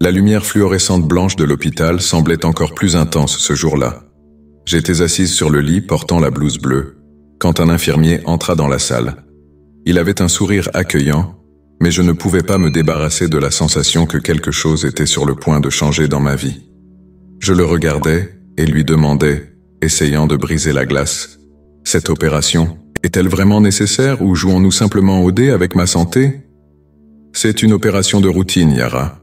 La lumière fluorescente blanche de l'hôpital semblait encore plus intense ce jour-là. J'étais assise sur le lit portant la blouse bleue, quand un infirmier entra dans la salle. Il avait un sourire accueillant, mais je ne pouvais pas me débarrasser de la sensation que quelque chose était sur le point de changer dans ma vie. Je le regardais et lui demandais, essayant de briser la glace, « Cette opération, est-elle vraiment nécessaire ou jouons-nous simplement au dé avec ma santé ?»« C'est une opération de routine, Yara.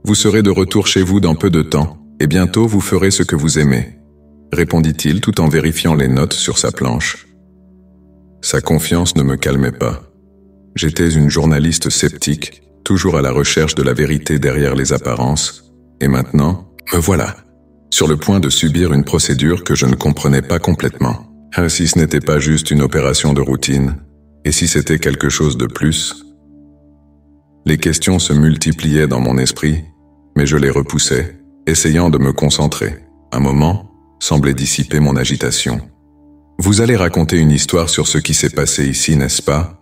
Vous serez de retour chez vous dans peu de temps, et bientôt vous ferez ce que vous aimez. » répondit-il tout en vérifiant les notes sur sa planche. Sa confiance ne me calmait pas. J'étais une journaliste sceptique, toujours à la recherche de la vérité derrière les apparences, et maintenant, me voilà, sur le point de subir une procédure que je ne comprenais pas complètement. Si ce n'était pas juste une opération de routine, et si c'était quelque chose de plus? Les questions se multipliaient dans mon esprit, mais je les repoussais, essayant de me concentrer. Un moment semblait dissiper mon agitation. « Vous allez raconter une histoire sur ce qui s'est passé ici, n'est-ce pas ?»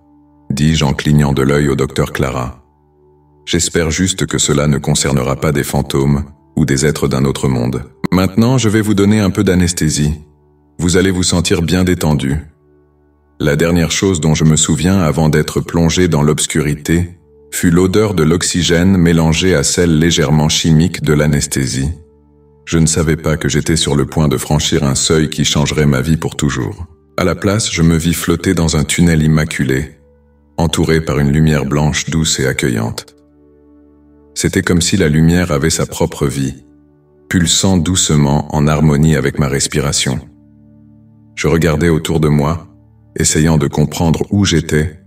dis-je en clignant de l'œil au docteur Clara. « J'espère juste que cela ne concernera pas des fantômes ou des êtres d'un autre monde. Maintenant, je vais vous donner un peu d'anesthésie. Vous allez vous sentir bien détendu. » La dernière chose dont je me souviens avant d'être plongé dans l'obscurité fut l'odeur de l'oxygène mélangée à celle légèrement chimique de l'anesthésie. Je ne savais pas que j'étais sur le point de franchir un seuil qui changerait ma vie pour toujours. À la place, je me vis flotter dans un tunnel immaculé, entouré par une lumière blanche douce et accueillante. C'était comme si la lumière avait sa propre vie, pulsant doucement en harmonie avec ma respiration. Je regardais autour de moi, essayant de comprendre où j'étais,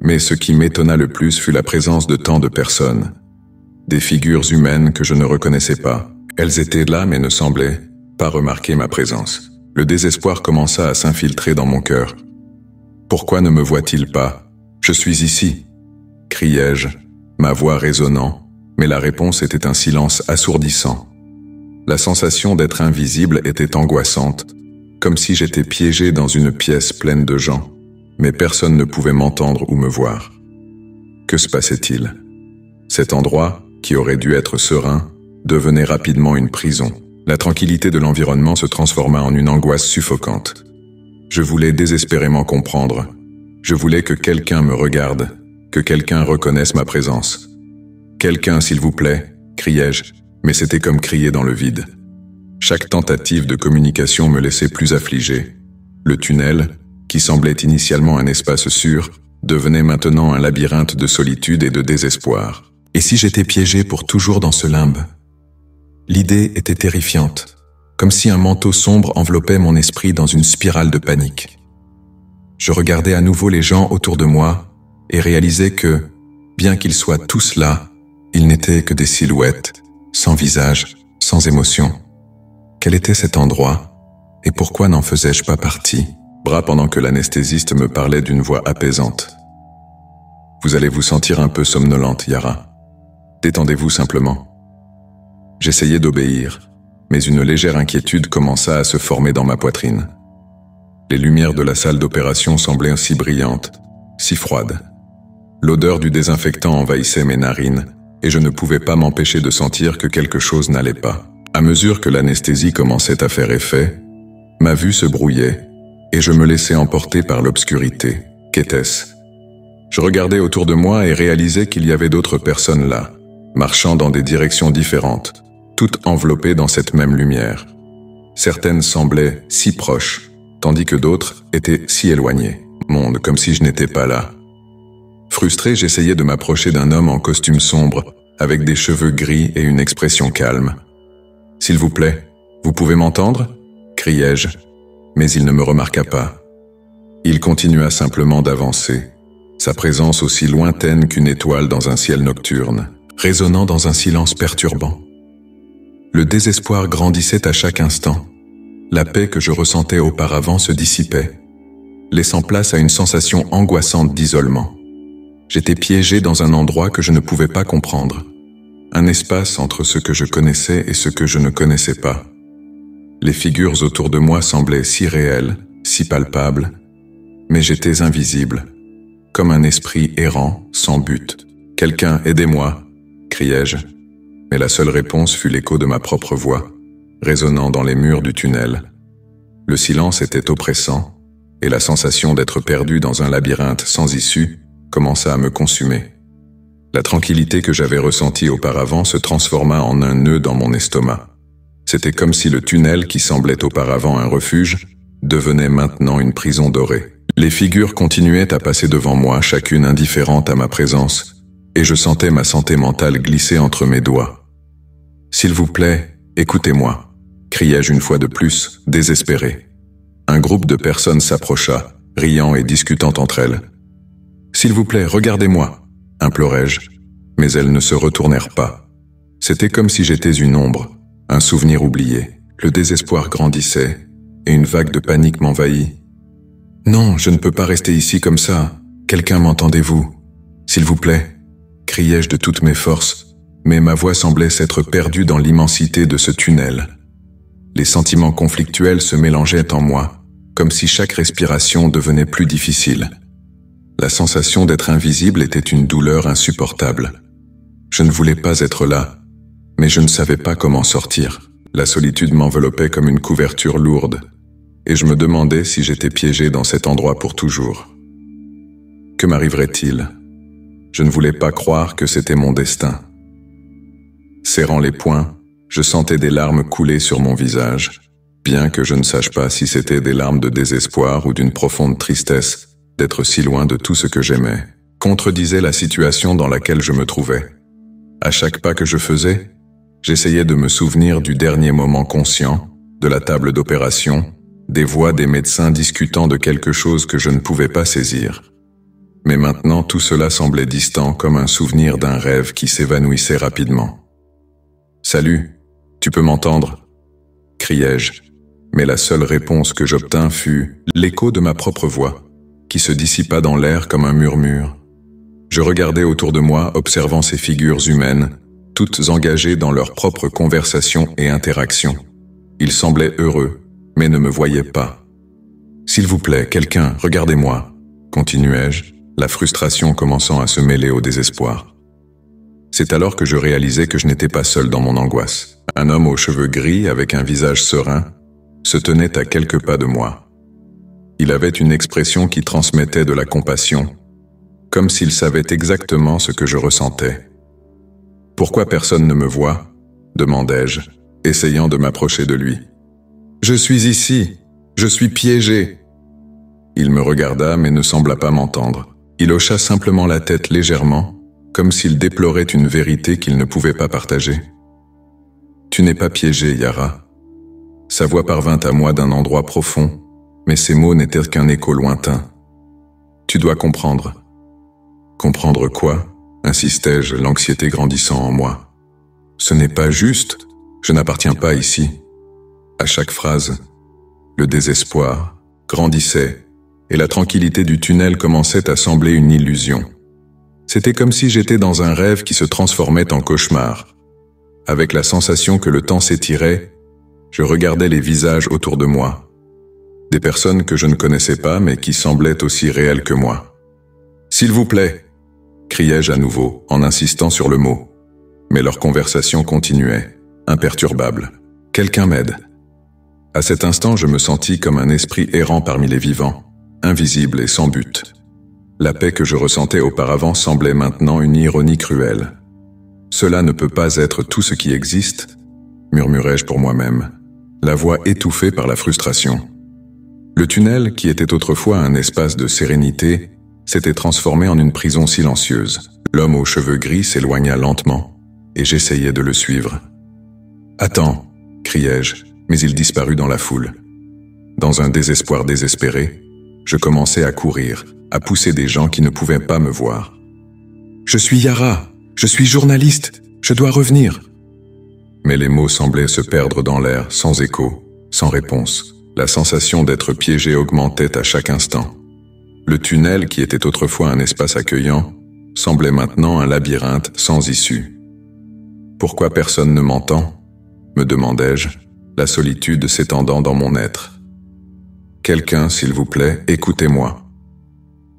mais ce qui m'étonna le plus fut la présence de tant de personnes, des figures humaines que je ne reconnaissais pas. Elles étaient là mais ne semblaient pas remarquer ma présence. Le désespoir commença à s'infiltrer dans mon cœur. « Pourquoi ne me voit-il pas? Je suis ici !» criai-je, ma voix résonnant, mais la réponse était un silence assourdissant. La sensation d'être invisible était angoissante, comme si j'étais piégé dans une pièce pleine de gens, mais personne ne pouvait m'entendre ou me voir. Que se passait-il? Cet endroit, qui aurait dû être serein, devenait rapidement une prison. La tranquillité de l'environnement se transforma en une angoisse suffocante. Je voulais désespérément comprendre. Je voulais que quelqu'un me regarde, que quelqu'un reconnaisse ma présence. « Quelqu'un, s'il vous plaît !» criai-je, mais c'était comme crier dans le vide. Chaque tentative de communication me laissait plus affligé. Le tunnel, qui semblait initialement un espace sûr, devenait maintenant un labyrinthe de solitude et de désespoir. Et si j'étais piégé pour toujours dans ce limbe? L'idée était terrifiante, comme si un manteau sombre enveloppait mon esprit dans une spirale de panique. Je regardais à nouveau les gens autour de moi et réalisais que, bien qu'ils soient tous là, ils n'étaient que des silhouettes, sans visage, sans émotion. Quel était cet endroit, et pourquoi n'en faisais-je pas partie? Bras pendant que l'anesthésiste me parlait d'une voix apaisante. « Vous allez vous sentir un peu somnolente, Yara. Détendez-vous simplement. » J'essayais d'obéir, mais une légère inquiétude commença à se former dans ma poitrine. Les lumières de la salle d'opération semblaient si brillantes, si froides. L'odeur du désinfectant envahissait mes narines, et je ne pouvais pas m'empêcher de sentir que quelque chose n'allait pas. À mesure que l'anesthésie commençait à faire effet, ma vue se brouillait, et je me laissais emporter par l'obscurité. Qu'était-ce? Je regardais autour de moi et réalisais qu'il y avait d'autres personnes là, marchant dans des directions différentes, toutes enveloppées dans cette même lumière. Certaines semblaient si proches, tandis que d'autres étaient si éloignées. Monde, comme si je n'étais pas là. Frustré, j'essayais de m'approcher d'un homme en costume sombre, avec des cheveux gris et une expression calme. « S'il vous plaît, vous pouvez m'entendre ?» criai-je, mais il ne me remarqua pas. Il continua simplement d'avancer, sa présence aussi lointaine qu'une étoile dans un ciel nocturne, résonnant dans un silence perturbant. Le désespoir grandissait à chaque instant. La paix que je ressentais auparavant se dissipait, laissant place à une sensation angoissante d'isolement. J'étais piégé dans un endroit que je ne pouvais pas comprendre, un espace entre ce que je connaissais et ce que je ne connaissais pas. Les figures autour de moi semblaient si réelles, si palpables, mais j'étais invisible, comme un esprit errant, sans but. « Quelqu'un, aidez-moi !» criai-je. Mais la seule réponse fut l'écho de ma propre voix, résonnant dans les murs du tunnel. Le silence était oppressant, et la sensation d'être perdu dans un labyrinthe sans issue commença à me consumer. La tranquillité que j'avais ressentie auparavant se transforma en un nœud dans mon estomac. C'était comme si le tunnel qui semblait auparavant un refuge devenait maintenant une prison dorée. Les figures continuaient à passer devant moi, chacune indifférente à ma présence, et je sentais ma santé mentale glisser entre mes doigts. « S'il vous plaît, écoutez-moi » criai-je une fois de plus, désespéré. Un groupe de personnes s'approcha, riant et discutant entre elles. « S'il vous plaît, regardez-moi » implorai-je, mais elles ne se retournèrent pas. C'était comme si j'étais une ombre, un souvenir oublié. Le désespoir grandissait, et une vague de panique m'envahit. « Non, je ne peux pas rester ici comme ça. Quelqu'un m'entendez-vous? S'il vous plaît » criai-je de toutes mes forces, mais ma voix semblait s'être perdue dans l'immensité de ce tunnel. Les sentiments conflictuels se mélangeaient en moi, comme si chaque respiration devenait plus difficile. La sensation d'être invisible était une douleur insupportable. Je ne voulais pas être là, mais je ne savais pas comment sortir. La solitude m'enveloppait comme une couverture lourde, et je me demandais si j'étais piégé dans cet endroit pour toujours. Que m'arriverait-il? Je ne voulais pas croire que c'était mon destin. Serrant les poings, je sentais des larmes couler sur mon visage, bien que je ne sache pas si c'était des larmes de désespoir ou d'une profonde tristesse d'être si loin de tout ce que j'aimais, contredisait la situation dans laquelle je me trouvais. À chaque pas que je faisais, j'essayais de me souvenir du dernier moment conscient, de la table d'opération, des voix des médecins discutant de quelque chose que je ne pouvais pas saisir. Mais maintenant tout cela semblait distant comme un souvenir d'un rêve qui s'évanouissait rapidement. « Salut, tu peux m'entendre » criai-je, mais la seule réponse que j'obtins fut l'écho de ma propre voix, qui se dissipa dans l'air comme un murmure. Je regardais autour de moi, observant ces figures humaines, toutes engagées dans leurs propres conversations et interactions. Ils semblaient heureux, mais ne me voyaient pas. « S'il vous plaît, quelqu'un, regardez-moi » continuai-je, la frustration commençant à se mêler au désespoir. C'est alors que je réalisais que je n'étais pas seul dans mon angoisse. Un homme aux cheveux gris, avec un visage serein, se tenait à quelques pas de moi. Il avait une expression qui transmettait de la compassion, comme s'il savait exactement ce que je ressentais. « Pourquoi personne ne me voit ?» demandai-je, essayant de m'approcher de lui. « Je suis ici, je suis piégé !» Il me regarda mais ne sembla pas m'entendre. Il hocha simplement la tête légèrement, comme s'il déplorait une vérité qu'il ne pouvait pas partager. « Tu n'es pas piégé, Yara. » Sa voix parvint à moi d'un endroit profond, mais ces mots n'étaient qu'un écho lointain. « Tu dois comprendre. » « Comprendre quoi ?» insistai-je, l'anxiété grandissant en moi. « Ce n'est pas juste, je n'appartiens pas ici. » À chaque phrase, le désespoir grandissait et la tranquillité du tunnel commençait à sembler une illusion. C'était comme si j'étais dans un rêve qui se transformait en cauchemar. Avec la sensation que le temps s'étirait, je regardais les visages autour de moi. Des personnes que je ne connaissais pas mais qui semblaient aussi réelles que moi. « S'il vous plaît !» criai-je à nouveau, en insistant sur le mot. Mais leur conversation continuait, imperturbable. « Quelqu'un m'aide !» À cet instant, je me sentis comme un esprit errant parmi les vivants, invisible et sans but. La paix que je ressentais auparavant semblait maintenant une ironie cruelle. « Cela ne peut pas être tout ce qui existe » murmurai-je pour moi-même, la voix étouffée par la frustration. Le tunnel, qui était autrefois un espace de sérénité, s'était transformé en une prison silencieuse. L'homme aux cheveux gris s'éloigna lentement, et j'essayais de le suivre. « Attends !» criai-je, mais il disparut dans la foule. Dans un désespoir désespéré, je commençais à courir, à pousser des gens qui ne pouvaient pas me voir. « Je suis Yara, je suis journaliste, je dois revenir !» Mais les mots semblaient se perdre dans l'air, sans écho, sans réponse. La sensation d'être piégé augmentait à chaque instant. Le tunnel, qui était autrefois un espace accueillant, semblait maintenant un labyrinthe sans issue. « Pourquoi personne ne m'entend ?» me demandai-je, la solitude s'étendant dans mon être. « Quelqu'un, s'il vous plaît, écoutez-moi. »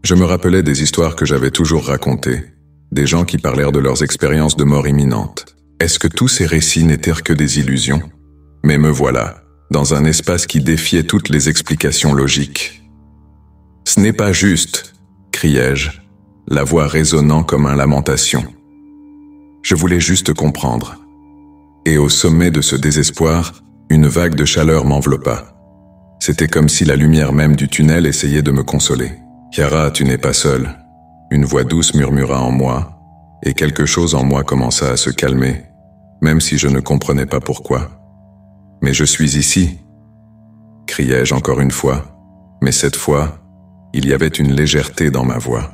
Je me rappelais des histoires que j'avais toujours racontées, des gens qui parlèrent de leurs expériences de mort imminente. Est-ce que tous ces récits n'étaient que des illusions? Mais me voilà, dans un espace qui défiait toutes les explications logiques. « Ce n'est pas juste !» criai-je, la voix résonnant comme une lamentation. Je voulais juste comprendre. Et au sommet de ce désespoir, une vague de chaleur m'enveloppa. C'était comme si la lumière même du tunnel essayait de me consoler. « Chiara, tu n'es pas seule. » Une voix douce murmura en moi, et quelque chose en moi commença à se calmer, même si je ne comprenais pas pourquoi. « Mais je suis ici !» criai-je encore une fois, mais cette fois, il y avait une légèreté dans ma voix.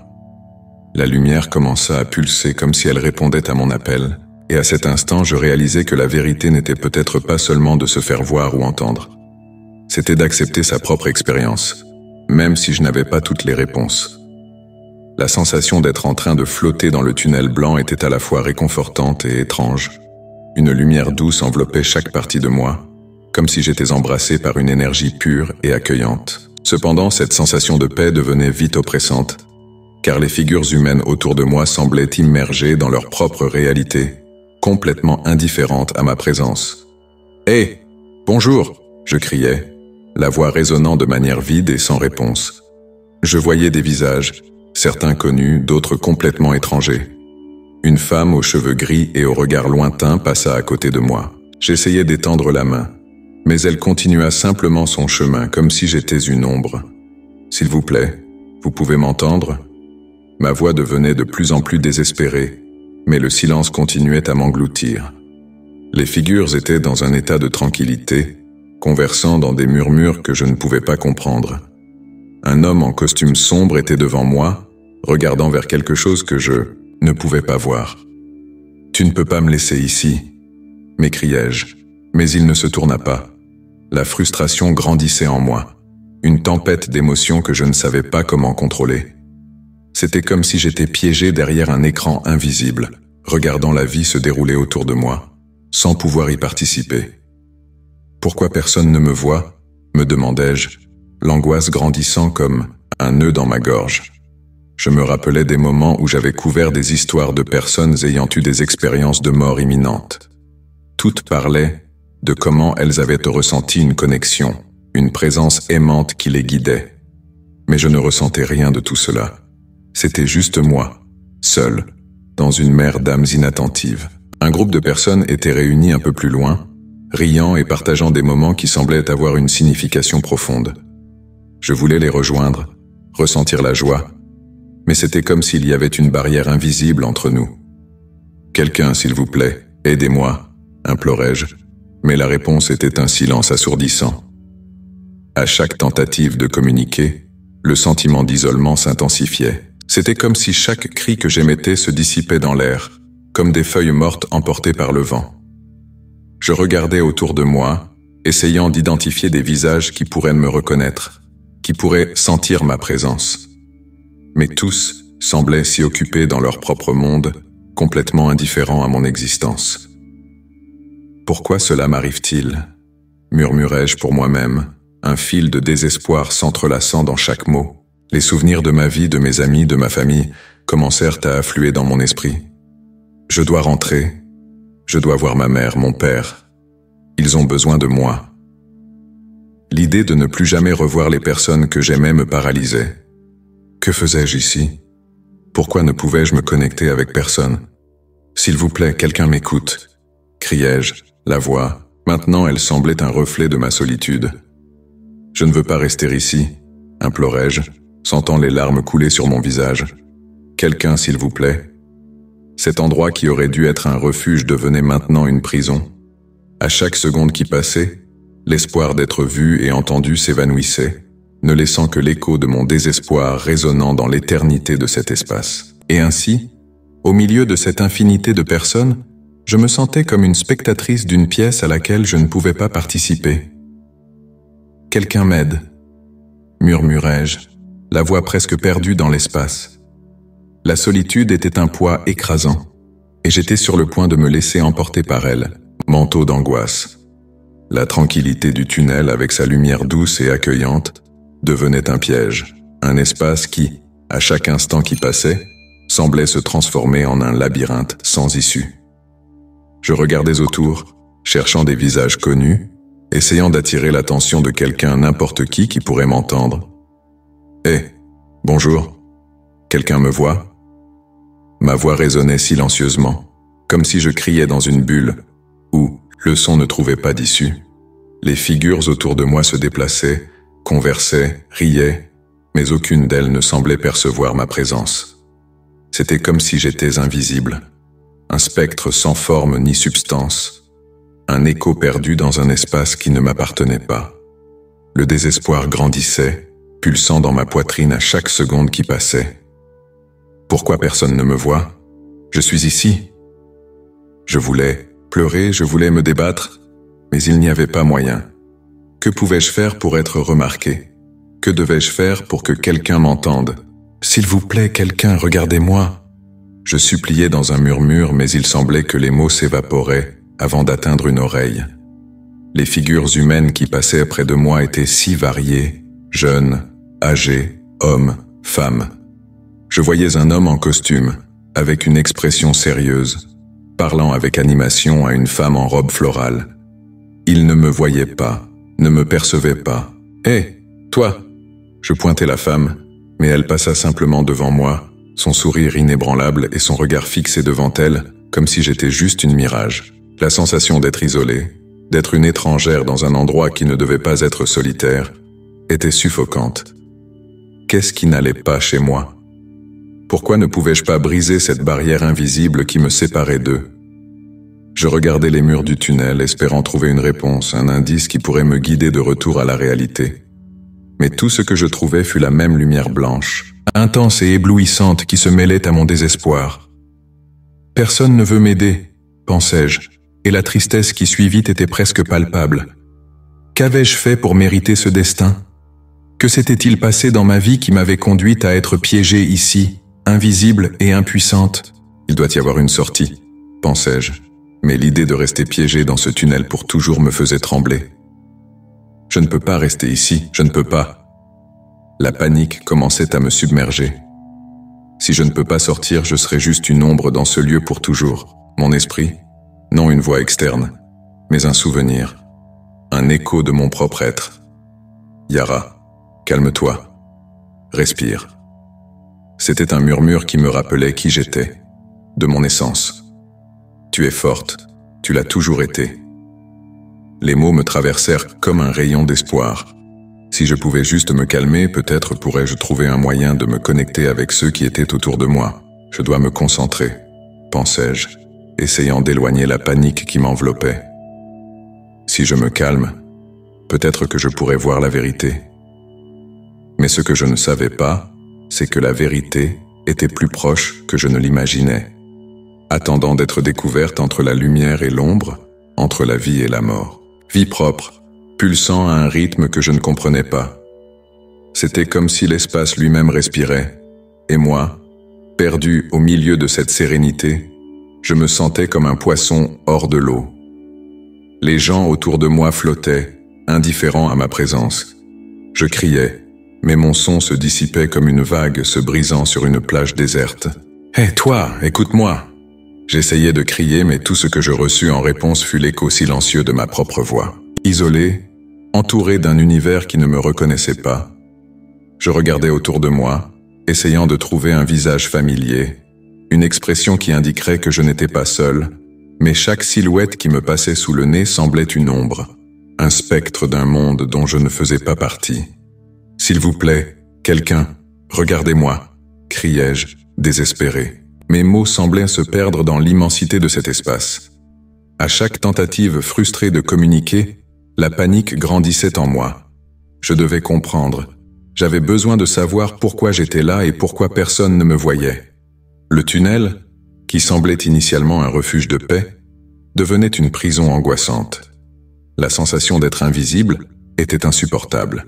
La lumière commença à pulser comme si elle répondait à mon appel, et à cet instant je réalisais que la vérité n'était peut-être pas seulement de se faire voir ou entendre. C'était d'accepter sa propre expérience, même si je n'avais pas toutes les réponses. La sensation d'être en train de flotter dans le tunnel blanc était à la fois réconfortante et étrange. Une lumière douce enveloppait chaque partie de moi, comme si j'étais embrassé par une énergie pure et accueillante. Cependant, cette sensation de paix devenait vite oppressante, car les figures humaines autour de moi semblaient immergées dans leur propre réalité, complètement indifférentes à ma présence. « Hé, bonjour !» je criais, la voix résonnant de manière vide et sans réponse. Je voyais des visages, certains connus, d'autres complètement étrangers. Une femme aux cheveux gris et au regard lointain passa à côté de moi. J'essayais d'étendre la main, mais elle continua simplement son chemin comme si j'étais une ombre. « S'il vous plaît, vous pouvez m'entendre ?» Ma voix devenait de plus en plus désespérée, mais le silence continuait à m'engloutir. Les figures étaient dans un état de tranquillité, conversant dans des murmures que je ne pouvais pas comprendre. Un homme en costume sombre était devant moi, regardant vers quelque chose que je ne pouvais pas voir. « Tu ne peux pas me laisser ici !» m'écriai-je, mais il ne se tourna pas. La frustration grandissait en moi, une tempête d'émotions que je ne savais pas comment contrôler. C'était comme si j'étais piégé derrière un écran invisible, regardant la vie se dérouler autour de moi, sans pouvoir y participer. « Pourquoi personne ne me voit ?» me demandai-je, l'angoisse grandissant comme un nœud dans ma gorge. Je me rappelais des moments où j'avais couvert des histoires de personnes ayant eu des expériences de mort imminente. Toutes parlaient de comment elles avaient ressenti une connexion, une présence aimante qui les guidait. Mais je ne ressentais rien de tout cela. C'était juste moi, seul, dans une mer d'âmes inattentives. Un groupe de personnes était réuni un peu plus loin, riant et partageant des moments qui semblaient avoir une signification profonde. Je voulais les rejoindre, ressentir la joie, mais c'était comme s'il y avait une barrière invisible entre nous. « Quelqu'un, s'il vous plaît, aidez-moi » implorai-je, mais la réponse était un silence assourdissant. À chaque tentative de communiquer, le sentiment d'isolement s'intensifiait. C'était comme si chaque cri que j'émettais se dissipait dans l'air, comme des feuilles mortes emportées par le vent. Je regardais autour de moi, essayant d'identifier des visages qui pourraient me reconnaître, qui pourraient sentir ma présence. Mais tous semblaient s'y occuper dans leur propre monde, complètement indifférents à mon existence. « Pourquoi cela m'arrive-t-il » murmurai-je pour moi-même, un fil de désespoir s'entrelaçant dans chaque mot. Les souvenirs de ma vie, de mes amis, de ma famille commencèrent à affluer dans mon esprit. Je dois rentrer. Je dois voir ma mère, mon père. Ils ont besoin de moi. L'idée de ne plus jamais revoir les personnes que j'aimais me paralysait. Que faisais-je ici? Pourquoi ne pouvais-je me connecter avec personne? S'il vous plaît, quelqu'un m'écoute, criai-je, la voix. Maintenant, elle semblait un reflet de ma solitude. Je ne veux pas rester ici, implorai-je, sentant les larmes couler sur mon visage. Quelqu'un, s'il vous plaît. Cet endroit qui aurait dû être un refuge devenait maintenant une prison. À chaque seconde qui passait, l'espoir d'être vu et entendu s'évanouissait, ne laissant que l'écho de mon désespoir résonnant dans l'éternité de cet espace. Et ainsi, au milieu de cette infinité de personnes, je me sentais comme une spectatrice d'une pièce à laquelle je ne pouvais pas participer. « Quelqu'un m'aide » murmurai-je, la voix presque perdue dans l'espace. La solitude était un poids écrasant, et j'étais sur le point de me laisser emporter par elle, manteau d'angoisse. La tranquillité du tunnel avec sa lumière douce et accueillante devenait un piège, un espace qui, à chaque instant qui passait, semblait se transformer en un labyrinthe sans issue. Je regardais autour, cherchant des visages connus, essayant d'attirer l'attention de quelqu'un, n'importe qui pourrait m'entendre. « Hé, bonjour, quelqu'un me voit ?» Ma voix résonnait silencieusement, comme si je criais dans une bulle, où le son ne trouvait pas d'issue. Les figures autour de moi se déplaçaient, conversaient, riaient, mais aucune d'elles ne semblait percevoir ma présence. C'était comme si j'étais invisible, un spectre sans forme ni substance, un écho perdu dans un espace qui ne m'appartenait pas. Le désespoir grandissait, pulsant dans ma poitrine à chaque seconde qui passait. Pourquoi personne ne me voit? Je suis ici. Je voulais pleurer, je voulais me débattre, mais il n'y avait pas moyen. Que pouvais-je faire pour être remarqué? Que devais-je faire pour que quelqu'un m'entende? S'il vous plaît, quelqu'un, regardez-moi. Je suppliais dans un murmure, mais il semblait que les mots s'évaporaient avant d'atteindre une oreille. Les figures humaines qui passaient près de moi étaient si variées, jeunes, âgés, hommes, femmes. Je voyais un homme en costume, avec une expression sérieuse, parlant avec animation à une femme en robe florale. Il ne me voyait pas, ne me percevait pas. « Hé, toi !» Je pointai la femme, mais elle passa simplement devant moi, son sourire inébranlable et son regard fixé devant elle, comme si j'étais juste une mirage. La sensation d'être isolée, d'être une étrangère dans un endroit qui ne devait pas être solitaire, était suffocante. Qu'est-ce qui n'allait pas chez moi? Pourquoi ne pouvais-je pas briser cette barrière invisible qui me séparait d'eux? Je regardais les murs du tunnel, espérant trouver une réponse, un indice qui pourrait me guider de retour à la réalité. Mais tout ce que je trouvais fut la même lumière blanche, intense et éblouissante qui se mêlait à mon désespoir. « Personne ne veut m'aider », pensais-je, et la tristesse qui suivit était presque palpable. Qu'avais-je fait pour mériter ce destin? Que s'était-il passé dans ma vie qui m'avait conduite à être piégée ici, invisible et impuissante? Il doit y avoir une sortie, pensais-je, mais l'idée de rester piégée dans ce tunnel pour toujours me faisait trembler. Je ne peux pas rester ici, je ne peux pas. La panique commençait à me submerger. Si je ne peux pas sortir, je serai juste une ombre dans ce lieu pour toujours. Mon esprit, non une voix externe, mais un souvenir, un écho de mon propre être. Yara, calme-toi, respire. C'était un murmure qui me rappelait qui j'étais, de mon essence. Tu es forte, tu l'as toujours été. Les mots me traversèrent comme un rayon d'espoir. Si je pouvais juste me calmer, peut-être pourrais-je trouver un moyen de me connecter avec ceux qui étaient autour de moi. Je dois me concentrer, pensais-je, essayant d'éloigner la panique qui m'enveloppait. Si je me calme, peut-être que je pourrais voir la vérité. Mais ce que je ne savais pas, c'est que la vérité était plus proche que je ne l'imaginais, attendant d'être découverte entre la lumière et l'ombre, entre la vie et la mort. Vie propre, pulsant à un rythme que je ne comprenais pas. C'était comme si l'espace lui-même respirait, et moi, perdu au milieu de cette sérénité, je me sentais comme un poisson hors de l'eau. Les gens autour de moi flottaient, indifférents à ma présence. Je criais, mais mon son se dissipait comme une vague se brisant sur une plage déserte. « Hé, toi, écoute-moi !» J'essayais de crier, mais tout ce que je reçus en réponse fut l'écho silencieux de ma propre voix. Isolé, entouré d'un univers qui ne me reconnaissait pas, je regardais autour de moi, essayant de trouver un visage familier, une expression qui indiquerait que je n'étais pas seul, mais chaque silhouette qui me passait sous le nez semblait une ombre, un spectre d'un monde dont je ne faisais pas partie. « S'il vous plaît, quelqu'un, regardez-moi » criai-je, désespéré. Mes mots semblaient se perdre dans l'immensité de cet espace. À chaque tentative frustrée de communiquer, la panique grandissait en moi. Je devais comprendre. J'avais besoin de savoir pourquoi j'étais là et pourquoi personne ne me voyait. Le tunnel, qui semblait initialement un refuge de paix, devenait une prison angoissante. La sensation d'être invisible était insupportable.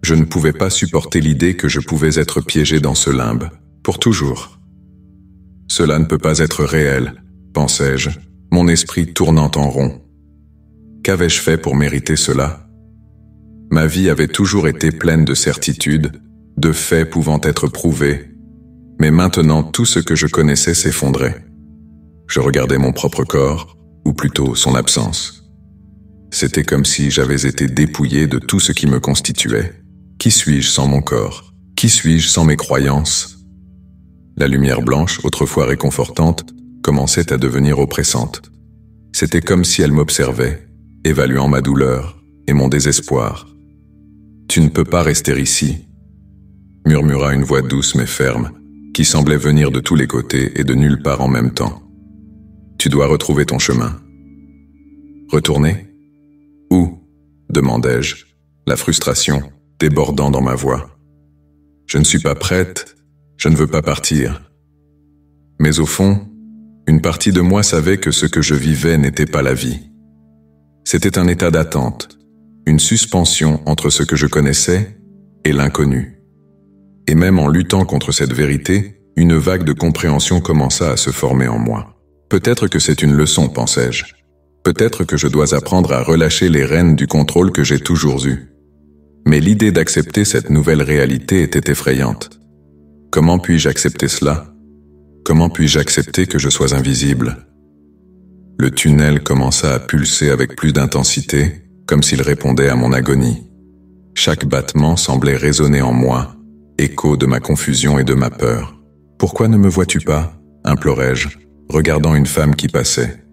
Je ne pouvais pas supporter l'idée que je pouvais être piégé dans ce limbe, pour toujours. Cela ne peut pas être réel, pensais-je, mon esprit tournant en rond. Qu'avais-je fait pour mériter cela? Ma vie avait toujours été pleine de certitudes, de faits pouvant être prouvés, mais maintenant tout ce que je connaissais s'effondrait. Je regardais mon propre corps, ou plutôt son absence. C'était comme si j'avais été dépouillé de tout ce qui me constituait. Qui suis-je sans mon corps? Qui suis-je sans mes croyances? La lumière blanche, autrefois réconfortante, commençait à devenir oppressante. C'était comme si elle m'observait, évaluant ma douleur et mon désespoir. « Tu ne peux pas rester ici », murmura une voix douce mais ferme, qui semblait venir de tous les côtés et de nulle part en même temps. « Tu dois retrouver ton chemin. »« Retourner ? Où ?» demandai-je, la frustration débordant dans ma voix. « Je ne suis pas prête, je ne veux pas partir. » Mais au fond, une partie de moi savait que ce que je vivais n'était pas la vie. C'était un état d'attente, une suspension entre ce que je connaissais et l'inconnu. Et même en luttant contre cette vérité, une vague de compréhension commença à se former en moi. Peut-être que c'est une leçon, pensais-je. Peut-être que je dois apprendre à relâcher les rênes du contrôle que j'ai toujours eu. Mais l'idée d'accepter cette nouvelle réalité était effrayante. Comment puis-je accepter cela ? Comment puis-je accepter que je sois invisible ? Le tunnel commença à pulser avec plus d'intensité, comme s'il répondait à mon agonie. Chaque battement semblait résonner en moi, écho de ma confusion et de ma peur. « Pourquoi ne me vois-tu pas ?» implorai-je, regardant une femme qui passait.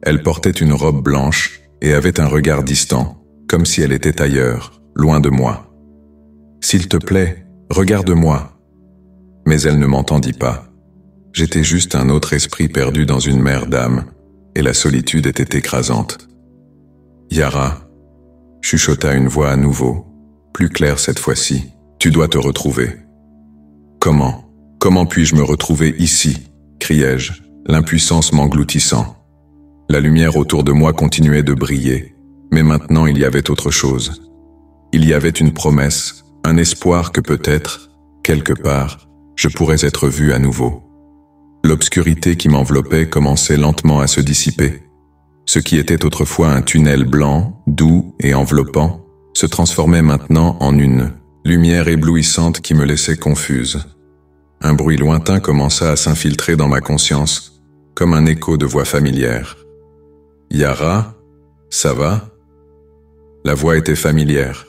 Elle portait une robe blanche et avait un regard distant, comme si elle était ailleurs, loin de moi. « S'il te plaît, regarde-moi !» Mais elle ne m'entendit pas. J'étais juste un autre esprit perdu dans une mer d'âme, et la solitude était écrasante. « Yara !» chuchota une voix à nouveau, plus claire cette fois-ci. « Tu dois te retrouver. »« Comment ? Comment puis-je me retrouver ici ?» criai-je, l'impuissance m'engloutissant. La lumière autour de moi continuait de briller, mais maintenant il y avait autre chose. Il y avait une promesse, un espoir que peut-être, quelque part, je pourrais être vu à nouveau. L'obscurité qui m'enveloppait commençait lentement à se dissiper. Ce qui était autrefois un tunnel blanc, doux et enveloppant, se transformait maintenant en une lumière éblouissante qui me laissait confuse. Un bruit lointain commença à s'infiltrer dans ma conscience, comme un écho de voix familière. « Yara, ça va ?» La voix était familière,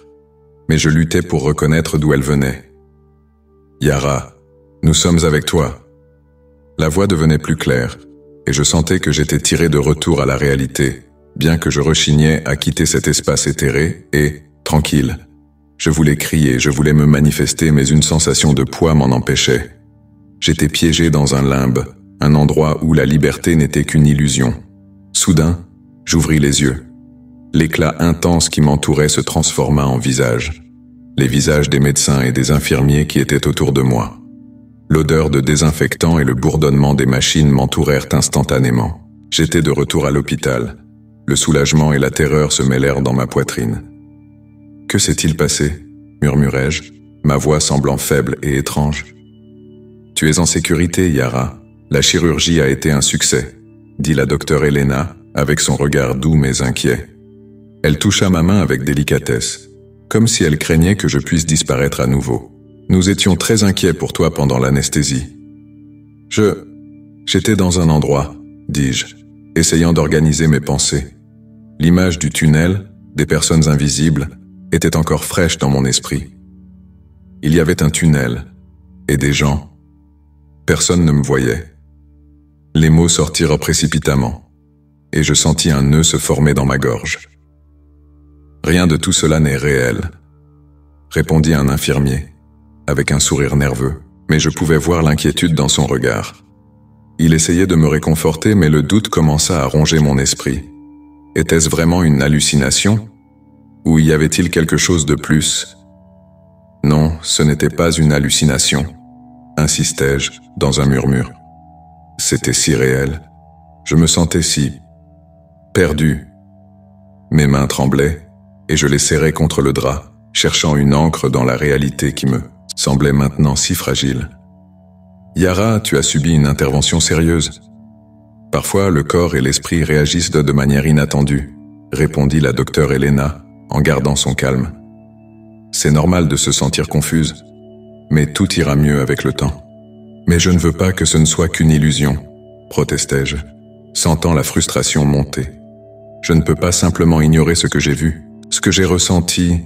mais je luttais pour reconnaître d'où elle venait. « Yara, nous sommes avec toi. » La voix devenait plus claire, et je sentais que j'étais tiré de retour à la réalité, bien que je rechignais à quitter cet espace éthéré et, tranquille. Je voulais crier, je voulais me manifester, mais une sensation de poids m'en empêchait. J'étais piégé dans un limbe, un endroit où la liberté n'était qu'une illusion. Soudain, j'ouvris les yeux. L'éclat intense qui m'entourait se transforma en visage. Les visages des médecins et des infirmiers qui étaient autour de moi. L'odeur de désinfectant et le bourdonnement des machines m'entourèrent instantanément. J'étais de retour à l'hôpital. Le soulagement et la terreur se mêlèrent dans ma poitrine. « Que s'est-il passé ?» murmurai-je, ma voix semblant faible et étrange. « Tu es en sécurité, Yara. La chirurgie a été un succès, » dit la docteure Elena, avec son regard doux mais inquiet. Elle toucha ma main avec délicatesse, comme si elle craignait que je puisse disparaître à nouveau. Nous étions très inquiets pour toi pendant l'anesthésie. J'étais dans un endroit, dis-je, essayant d'organiser mes pensées. L'image du tunnel, des personnes invisibles, était encore fraîche dans mon esprit. Il y avait un tunnel, et des gens. Personne ne me voyait. Les mots sortirent précipitamment, et je sentis un nœud se former dans ma gorge. Rien de tout cela n'est réel, répondit un infirmier, avec un sourire nerveux, mais je pouvais voir l'inquiétude dans son regard. Il essayait de me réconforter, mais le doute commença à ronger mon esprit. Était-ce vraiment une hallucination ? Ou y avait-il quelque chose de plus ? Non, ce n'était pas une hallucination, insistai-je, dans un murmure. C'était si réel. Je me sentais si perdu. Mes mains tremblaient, et je les serrais contre le drap, cherchant une ancre dans la réalité qui me semblait maintenant si fragile. « Yara, tu as subi une intervention sérieuse. Parfois, le corps et l'esprit réagissent de manière inattendue, » répondit la docteure Elena, en gardant son calme. « C'est normal de se sentir confuse, mais tout ira mieux avec le temps. »« Mais je ne veux pas que ce ne soit qu'une illusion, » protestai-je. « sentant la frustration monter. Je ne peux pas simplement ignorer ce que j'ai vu. Ce que j'ai ressenti,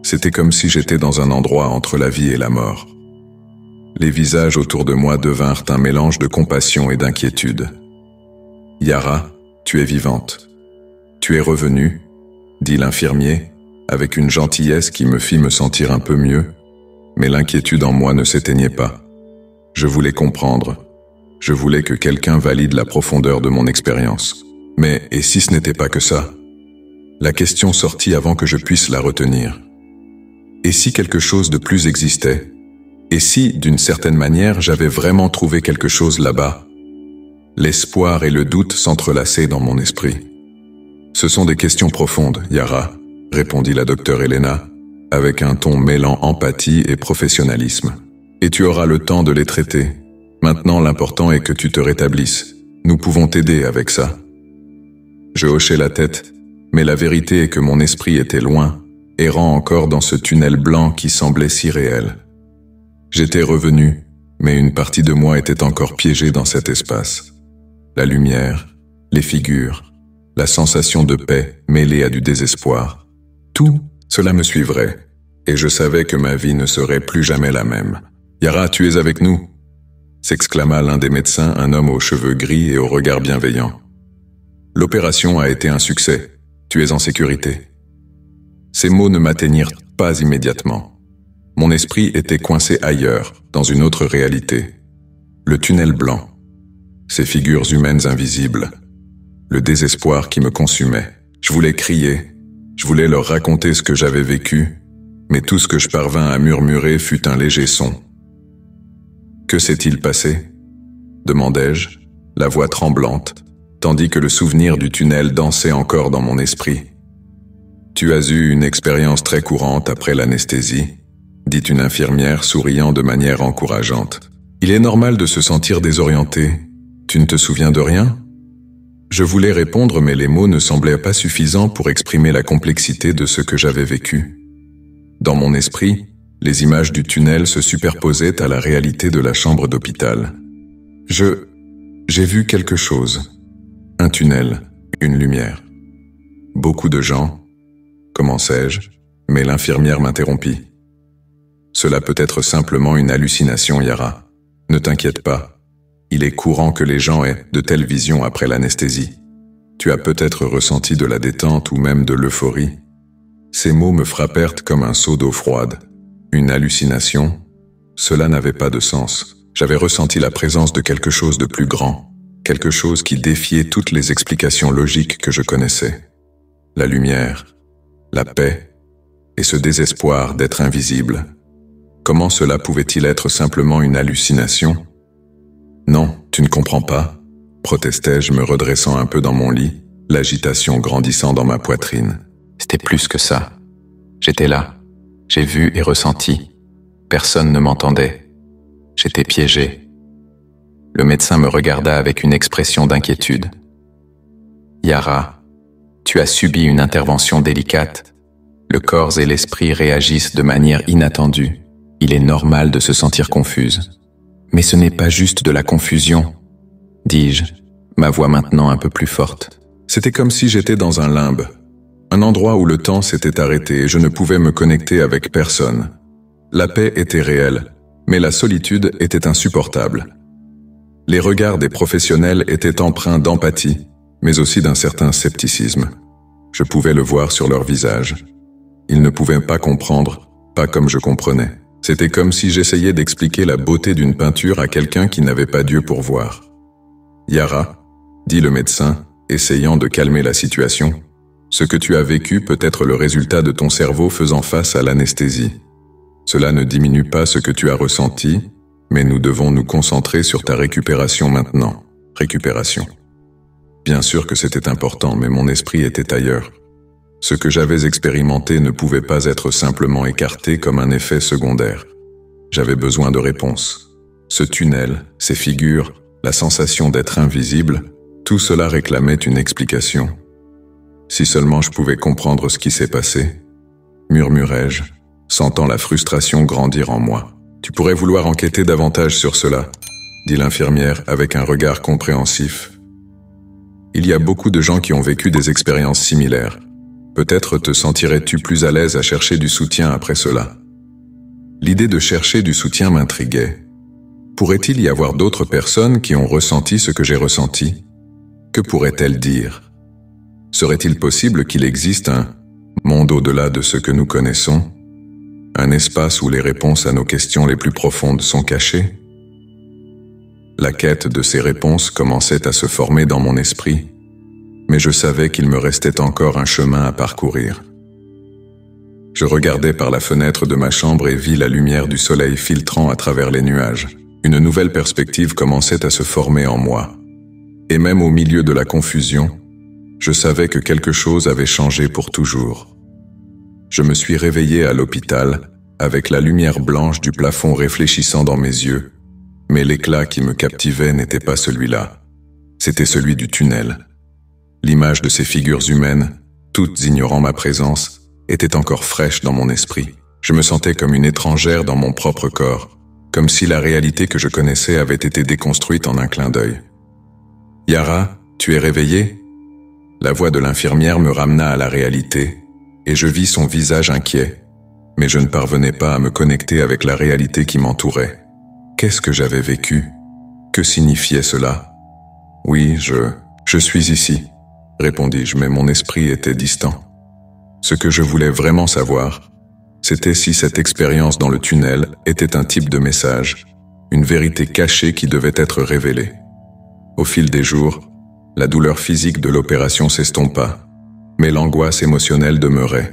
c'était comme si j'étais dans un endroit entre la vie et la mort. Les visages autour de moi devinrent un mélange de compassion et d'inquiétude. « Yara, tu es vivante. Tu es revenue, » dit l'infirmier, avec une gentillesse qui me fit me sentir un peu mieux, mais l'inquiétude en moi ne s'éteignait pas. Je voulais comprendre. Je voulais que quelqu'un valide la profondeur de mon expérience. Mais, et si ce n'était pas que ça? La question sortit avant que je puisse la retenir. Et si quelque chose de plus existait? Et si, d'une certaine manière, j'avais vraiment trouvé quelque chose là-bas? L'espoir et le doute s'entrelaçaient dans mon esprit. « Ce sont des questions profondes, Yara », répondit la docteure Elena, avec un ton mêlant empathie et professionnalisme. « Et tu auras le temps de les traiter. Maintenant, l'important est que tu te rétablisses. Nous pouvons t'aider avec ça. » Je hochai la tête, mais la vérité est que mon esprit était loin, errant encore dans ce tunnel blanc qui semblait si réel. J'étais revenu, mais une partie de moi était encore piégée dans cet espace. La lumière, les figures, la sensation de paix mêlée à du désespoir. Tout cela me suivrait, et je savais que ma vie ne serait plus jamais la même. « Yara, tu es avec nous !» s'exclama l'un des médecins, un homme aux cheveux gris et au regard bienveillant. « L'opération a été un succès. Tu es en sécurité. » Ces mots ne m'atteignirent pas immédiatement. Mon esprit était coincé ailleurs, dans une autre réalité. Le tunnel blanc. Ces figures humaines invisibles. Le désespoir qui me consumait. Je voulais crier. Je voulais leur raconter ce que j'avais vécu, mais tout ce que je parvins à murmurer fut un léger son. « Que s'est-il passé ?» demandai-je, la voix tremblante, tandis que le souvenir du tunnel dansait encore dans mon esprit. « Tu as eu une expérience très courante après l'anesthésie », dit une infirmière souriant de manière encourageante. « Il est normal de se sentir désorienté. Tu ne te souviens de rien ?» Je voulais répondre, mais les mots ne semblaient pas suffisants pour exprimer la complexité de ce que j'avais vécu. Dans mon esprit, les images du tunnel se superposaient à la réalité de la chambre d'hôpital. J'ai vu quelque chose. Un tunnel, une lumière. Beaucoup de gens, commençai-je, mais l'infirmière m'interrompit. Cela peut être simplement une hallucination, Yara. Ne t'inquiète pas. Il est courant que les gens aient de telles visions après l'anesthésie. Tu as peut-être ressenti de la détente ou même de l'euphorie. Ces mots me frappèrent comme un seau d'eau froide. Une hallucination? Cela n'avait pas de sens. J'avais ressenti la présence de quelque chose de plus grand, quelque chose qui défiait toutes les explications logiques que je connaissais. La lumière, la paix, et ce désespoir d'être invisible. Comment cela pouvait-il être simplement une hallucination? Non, tu ne comprends pas, protestai-je me redressant un peu dans mon lit, l'agitation grandissant dans ma poitrine. C'était plus que ça. J'étais là. J'ai vu et ressenti. Personne ne m'entendait. J'étais piégé. Le médecin me regarda avec une expression d'inquiétude. Yara, tu as subi une intervention délicate. Le corps et l'esprit réagissent de manière inattendue. Il est normal de se sentir confuse. Mais ce n'est pas juste de la confusion, dis-je, ma voix maintenant un peu plus forte. C'était comme si j'étais dans un limbe, un endroit où le temps s'était arrêté et je ne pouvais me connecter avec personne. La paix était réelle, mais la solitude était insupportable. Les regards des professionnels étaient empreints d'empathie, mais aussi d'un certain scepticisme. Je pouvais le voir sur leur visage. Ils ne pouvaient pas comprendre, pas comme je comprenais. C'était comme si j'essayais d'expliquer la beauté d'une peinture à quelqu'un qui n'avait pas d'yeux pour voir. « Yara, » dit le médecin, essayant de calmer la situation, « ce que tu as vécu peut être le résultat de ton cerveau faisant face à l'anesthésie. Cela ne diminue pas ce que tu as ressenti, mais nous devons nous concentrer sur ta récupération maintenant. Récupération. » Bien sûr que c'était important, mais mon esprit était ailleurs. Ce que j'avais expérimenté ne pouvait pas être simplement écarté comme un effet secondaire. J'avais besoin de réponses. Ce tunnel, ces figures, la sensation d'être invisible, tout cela réclamait une explication. Si seulement je pouvais comprendre ce qui s'est passé, murmurai-je, sentant la frustration grandir en moi. « Tu pourrais vouloir enquêter davantage sur cela », dit l'infirmière avec un regard compréhensif. Il y a beaucoup de gens qui ont vécu des expériences similaires. Peut-être te sentirais-tu plus à l'aise à chercher du soutien après cela. L'idée de chercher du soutien m'intriguait. Pourrait-il y avoir d'autres personnes qui ont ressenti ce que j'ai ressenti? Que pourraient-elles dire? Serait-il possible qu'il existe un monde au-delà de ce que nous connaissons? Un espace où les réponses à nos questions les plus profondes sont cachées? La quête de ces réponses commençait à se former dans mon esprit, mais je savais qu'il me restait encore un chemin à parcourir. Je regardais par la fenêtre de ma chambre et vis la lumière du soleil filtrant à travers les nuages. Une nouvelle perspective commençait à se former en moi. Et même au milieu de la confusion, je savais que quelque chose avait changé pour toujours. Je me suis réveillé à l'hôpital, avec la lumière blanche du plafond réfléchissant dans mes yeux, mais l'éclat qui me captivait n'était pas celui-là. C'était celui du tunnel. L'image de ces figures humaines, toutes ignorant ma présence, était encore fraîche dans mon esprit. Je me sentais comme une étrangère dans mon propre corps, comme si la réalité que je connaissais avait été déconstruite en un clin d'œil. « Yara, tu es réveillée ?» La voix de l'infirmière me ramena à la réalité, et je vis son visage inquiet, mais je ne parvenais pas à me connecter avec la réalité qui m'entourait. Qu'est-ce que j'avais vécu? Que signifiait cela? « Oui, je suis ici », répondis-je, mais mon esprit était distant. Ce que je voulais vraiment savoir, c'était si cette expérience dans le tunnel était un type de message, une vérité cachée qui devait être révélée. Au fil des jours, la douleur physique de l'opération s'estompa, mais l'angoisse émotionnelle demeurait.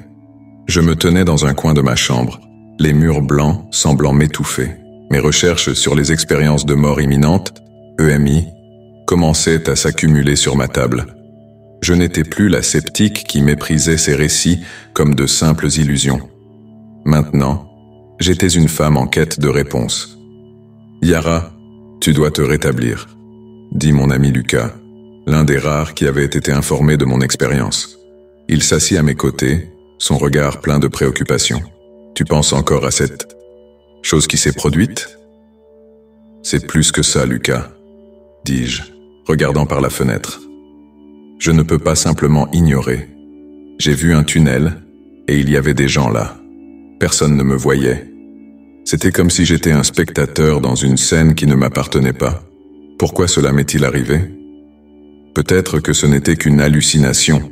Je me tenais dans un coin de ma chambre, les murs blancs semblant m'étouffer. Mes recherches sur les expériences de mort imminente, EMI, commençaient à s'accumuler sur ma table. Je n'étais plus la sceptique qui méprisait ces récits comme de simples illusions. Maintenant, j'étais une femme en quête de réponses. « Yara, tu dois te rétablir », dit mon ami Lucas, l'un des rares qui avait été informé de mon expérience. Il s'assit à mes côtés, son regard plein de préoccupation. « Tu penses encore à cette chose qui s'est produite ?»« C'est plus que ça, Lucas, » dis-je, regardant par la fenêtre. « Je ne peux pas simplement ignorer. J'ai vu un tunnel, et il y avait des gens là. Personne ne me voyait. C'était comme si j'étais un spectateur dans une scène qui ne m'appartenait pas. Pourquoi cela m'est-il arrivé? Peut-être que ce n'était qu'une hallucination,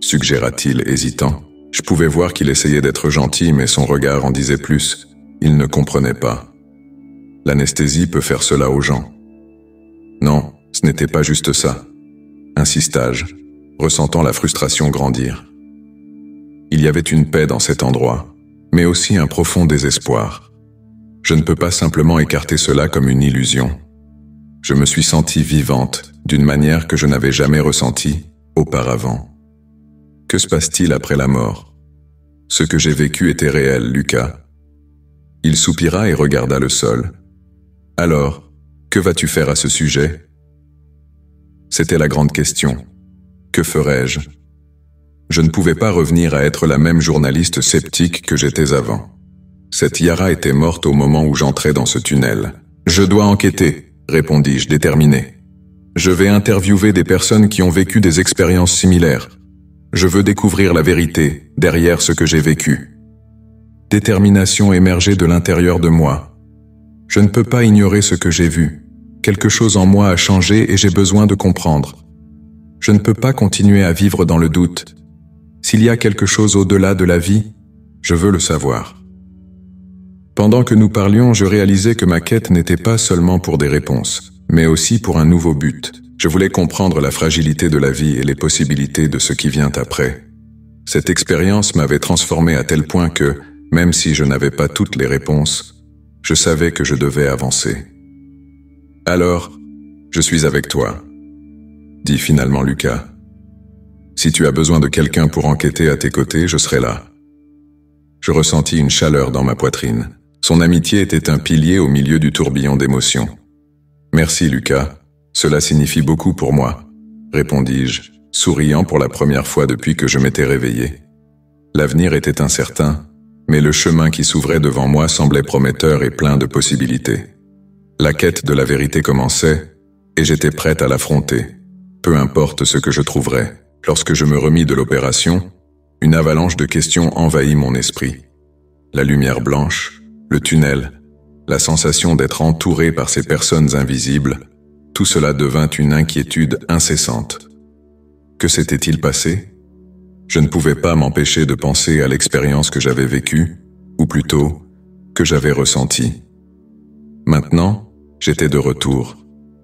suggéra-t-il hésitant. Je pouvais voir qu'il essayait d'être gentil, mais son regard en disait plus. Il ne comprenait pas. L'anesthésie peut faire cela aux gens. Non, ce n'était pas juste ça, insista-je, ressentant la frustration grandir. Il y avait une paix dans cet endroit, mais aussi un profond désespoir. Je ne peux pas simplement écarter cela comme une illusion. Je me suis sentie vivante d'une manière que je n'avais jamais ressentie auparavant. Que se passe-t-il après la mort? Ce que j'ai vécu était réel, Lucas. Il soupira et regarda le sol. Alors, que vas-tu faire à ce sujet? C'était la grande question. Que ferais-je? Je ne pouvais pas revenir à être la même journaliste sceptique que j'étais avant. Cette Yara était morte au moment où j'entrais dans ce tunnel. Je dois enquêter, répondis-je déterminé. Je vais interviewer des personnes qui ont vécu des expériences similaires. Je veux découvrir la vérité derrière ce que j'ai vécu. Détermination émergeait de l'intérieur de moi. Je ne peux pas ignorer ce que j'ai vu. Quelque chose en moi a changé et j'ai besoin de comprendre. Je ne peux pas continuer à vivre dans le doute. S'il y a quelque chose au-delà de la vie, je veux le savoir. Pendant que nous parlions, je réalisais que ma quête n'était pas seulement pour des réponses, mais aussi pour un nouveau but. Je voulais comprendre la fragilité de la vie et les possibilités de ce qui vient après. Cette expérience m'avait transformé à tel point que, même si je n'avais pas toutes les réponses, je savais que je devais avancer. « Alors, je suis avec toi », dit finalement Lucas. « Si tu as besoin de quelqu'un pour enquêter à tes côtés, je serai là. » Je ressentis une chaleur dans ma poitrine. Son amitié était un pilier au milieu du tourbillon d'émotions. « Merci, Lucas. Cela signifie beaucoup pour moi, » répondis-je, souriant pour la première fois depuis que je m'étais réveillé. L'avenir était incertain, mais le chemin qui s'ouvrait devant moi semblait prometteur et plein de possibilités. La quête de la vérité commençait, et j'étais prête à l'affronter, peu importe ce que je trouverais. Lorsque je me remis de l'opération, une avalanche de questions envahit mon esprit. La lumière blanche, le tunnel, la sensation d'être entouré par ces personnes invisibles, tout cela devint une inquiétude incessante. Que s'était-il passé? Je ne pouvais pas m'empêcher de penser à l'expérience que j'avais vécue, ou plutôt, que j'avais ressentie. Maintenant, j'étais de retour,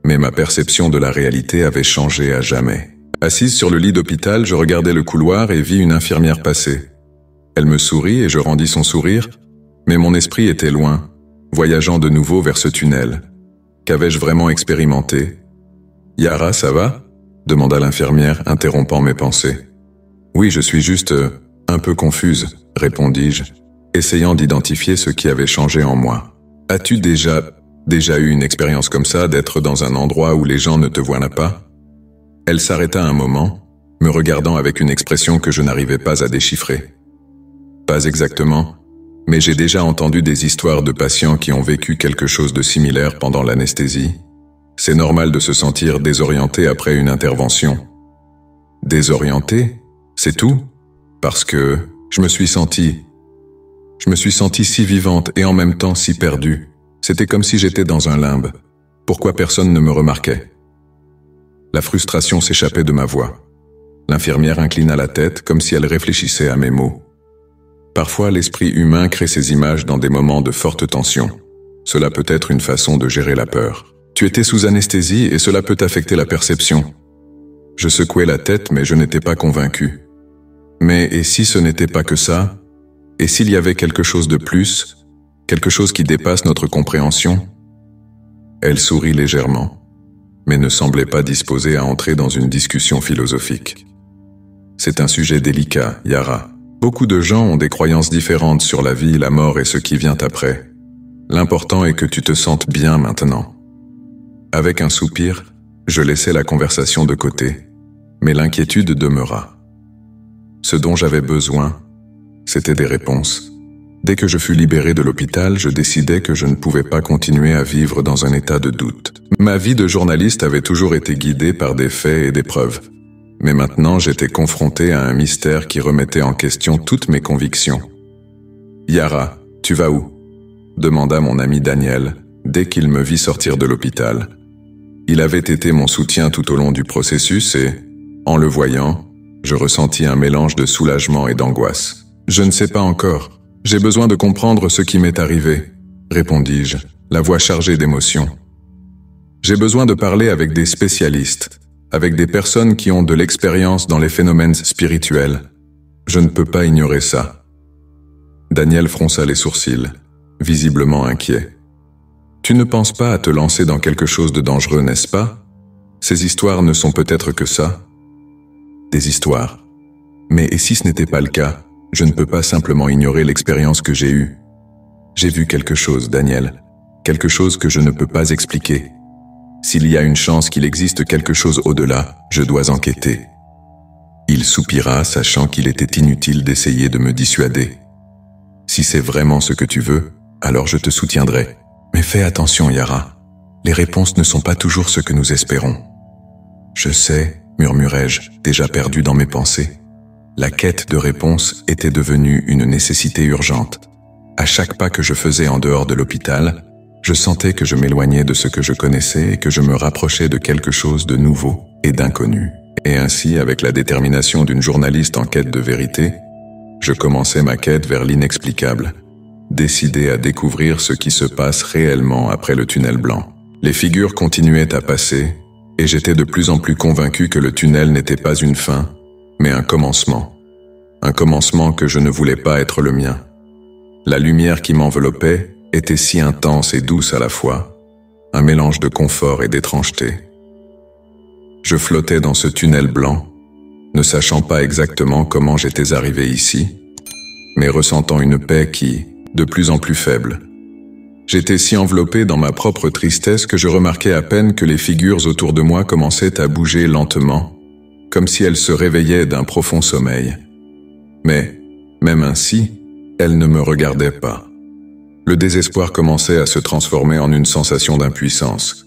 mais ma perception de la réalité avait changé à jamais. Assise sur le lit d'hôpital, je regardais le couloir et vis une infirmière passer. Elle me sourit et je rendis son sourire, mais mon esprit était loin, voyageant de nouveau vers ce tunnel. Qu'avais-je vraiment expérimenté? « Yara, ça va ?» demanda l'infirmière, interrompant mes pensées. « Oui, je suis juste un peu confuse », répondis-je, essayant d'identifier ce qui avait changé en moi. « As-tu déjà eu une expérience comme ça, d'être dans un endroit où les gens ne te voient pas ?» Elle s'arrêta un moment, me regardant avec une expression que je n'arrivais pas à déchiffrer. « Pas exactement, mais j'ai déjà entendu des histoires de patients qui ont vécu quelque chose de similaire pendant l'anesthésie. C'est normal de se sentir désorienté après une intervention. » « Désorienté? C'est tout? Parce que je me suis sentie si vivante et en même temps si perdue. C'était comme si j'étais dans un limbe. Pourquoi personne ne me remarquait? La frustration s'échappait de ma voix. L'infirmière inclina la tête comme si elle réfléchissait à mes mots. Parfois, l'esprit humain crée ces images dans des moments de forte tension. Cela peut être une façon de gérer la peur. Tu étais sous anesthésie et cela peut affecter la perception. Je secouais la tête, mais je n'étais pas convaincu. Mais et si ce n'était pas que ça? Et s'il y avait quelque chose de plus? Quelque chose qui dépasse notre compréhension? Elle sourit légèrement, mais ne semblait pas disposée à entrer dans une discussion philosophique. C'est un sujet délicat, Yara. Beaucoup de gens ont des croyances différentes sur la vie, la mort et ce qui vient après. L'important est que tu te sentes bien maintenant. Avec un soupir, je laissai la conversation de côté, mais l'inquiétude demeura. Ce dont j'avais besoin, c'était des réponses. Dès que je fus libéré de l'hôpital, je décidai que je ne pouvais pas continuer à vivre dans un état de doute. Ma vie de journaliste avait toujours été guidée par des faits et des preuves. Mais maintenant, j'étais confronté à un mystère qui remettait en question toutes mes convictions. « Yara, tu vas où ?» demanda mon ami Daniel, dès qu'il me vit sortir de l'hôpital. Il avait été mon soutien tout au long du processus et, en le voyant, je ressentis un mélange de soulagement et d'angoisse. « Je ne sais pas encore. J'ai besoin de comprendre ce qui m'est arrivé, » répondis-je, la voix chargée d'émotion. « J'ai besoin de parler avec des spécialistes, avec des personnes qui ont de l'expérience dans les phénomènes spirituels. Je ne peux pas ignorer ça. » Daniel fronça les sourcils, visiblement inquiet. « Tu ne penses pas à te lancer dans quelque chose de dangereux, n'est-ce pas? Ces histoires ne sont peut-être que ça. » Des histoires. Mais et si ce n'était pas le cas? Je ne peux pas simplement ignorer l'expérience que j'ai eue. J'ai vu quelque chose, Daniel. Quelque chose que je ne peux pas expliquer. S'il y a une chance qu'il existe quelque chose au-delà, je dois enquêter. Il soupira, sachant qu'il était inutile d'essayer de me dissuader. Si c'est vraiment ce que tu veux, alors je te soutiendrai. Mais fais attention, Yara. Les réponses ne sont pas toujours ce que nous espérons. Je sais, murmurai-je, déjà perdu dans mes pensées. La quête de réponses était devenue une nécessité urgente. À chaque pas que je faisais en dehors de l'hôpital, je sentais que je m'éloignais de ce que je connaissais et que je me rapprochais de quelque chose de nouveau et d'inconnu. Et ainsi, avec la détermination d'une journaliste en quête de vérité, je commençais ma quête vers l'inexplicable, décidé à découvrir ce qui se passe réellement après le tunnel blanc. Les figures continuaient à passer, et j'étais de plus en plus convaincu que le tunnel n'était pas une fin, mais un commencement. Un commencement que je ne voulais pas être le mien. La lumière qui m'enveloppait était si intense et douce à la fois, un mélange de confort et d'étrangeté. Je flottais dans ce tunnel blanc, ne sachant pas exactement comment j'étais arrivé ici, mais ressentant une paix qui, de plus en plus faible. J'étais si enveloppé dans ma propre tristesse que je remarquais à peine que les figures autour de moi commençaient à bouger lentement, comme si elles se réveillaient d'un profond sommeil. Mais, même ainsi, elles ne me regardaient pas. Le désespoir commençait à se transformer en une sensation d'impuissance.